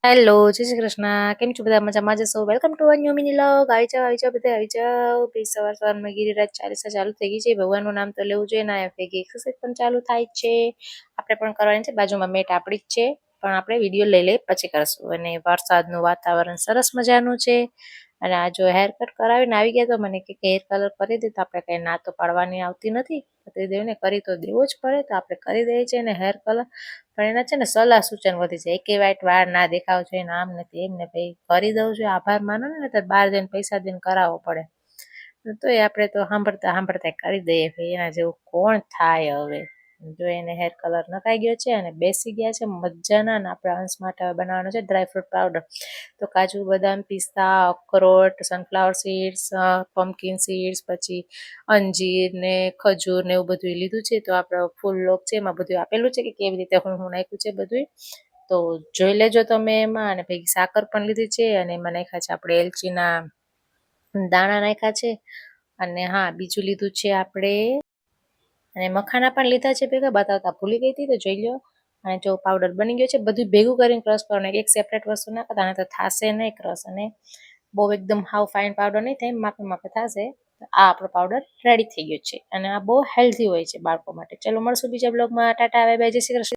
Hello, જય શ્રી કૃષ્ણ. કેમ છો બધા? મજામાં જશો? Welcome to a new mini vlog. આવી જાઓ બધા આવી જાઓ. પ્લીઝ સવારમાં ગિરિરાજ ચાલીસા ચાલુ થઈ ગઈ છે. ભગવાનનું નામ તો લેવું જોઈએ ને ભેગી એક્સરસાઇઝ પણ ચાલુ થાય છે. આપણે પણ કરવાની છે. બાજુમાં મેટ આપણી જ છે, પણ આપણે વિડીયો લઈ લઈ પછી કરશું. અને વરસાદનું વાતાવરણ સરસ મજાનું છે. અને આ જો હેર કટ કરાવીને આવી ગયા તો મને કે હેર કલર કરી દે, તો આપણે કઈ ના તો પાડવાની આવતી નથી. કરી દેવું ને, કરી તો દેવો જ પડે, તો આપણે કરી દઈએ છીએ. ને હેર કલર પણ એના છે ને સલાહ સૂચન વધી જાય. એકે વાઈટ વાળ ના દેખાવ જોઈએ ને, આમ ને તેમ ને, ભાઈ કરી દઉં છું, આભાર માનો ને, તો બહાર જઈને પૈસા દઈને કરાવવો પડે. તો એ આપણે તો સાંભળતા સાંભળતા કરી દઈએ. ભાઈ એના જેવું કોણ થાય હવે. જો એને હેર કલર નખાઈ ગયો છે અને બેસી ગયા છે મજાના. ને આપણે અંશ માટે હવે બનાવવાનો છે ડ્રાયફ્રૂટ પાવડર. તો કાજુ બદામ, પિસ્તા, અખરોટ, સનફ્લાવર સીડ્સ, પમ્પકિન સીડ્સ, પછી અંજીર ને ખજૂર ને એવું બધું લીધું છે. તો આપણે ફૂલ લોક છે એમાં બધું આપેલું છે કે કેવી રીતે હું નાખ્યું છે બધું. તો જોઈ લેજો તમે એમાં. અને ભેગી સાકર પણ લીધી છે, અને એમાં નાખ્યા છે આપણે એલચીના દાણા નાખ્યા છે. અને હા, બીજું લીધું છે આપણે, અને મખાના પણ લીધા છે ભેગા, બતાવતા ભૂલી ગઈ હતી, તો જોઈ લો. અને જો પાવડર બની ગયો છે, બધું ભેગું કરીને ક્રશ કરવાનું. એક સેપરેટ વસ્તુ ના કરતા, તો થાશે નહીં ક્રશ. અને બહુ એકદમ હાવ ફાઇન પાવડર નહીં થાય, માપે માપે થશે. આ આપણો પાવડર રેડી થઈ ગયો છે. અને આ બહુ હેલ્ધી હોય છે બાળકો માટે. ચલો મળશું બીજા બ્લોગમાં. ટાટા, બાય બાય, જય શ્રી કૃષ્ણ.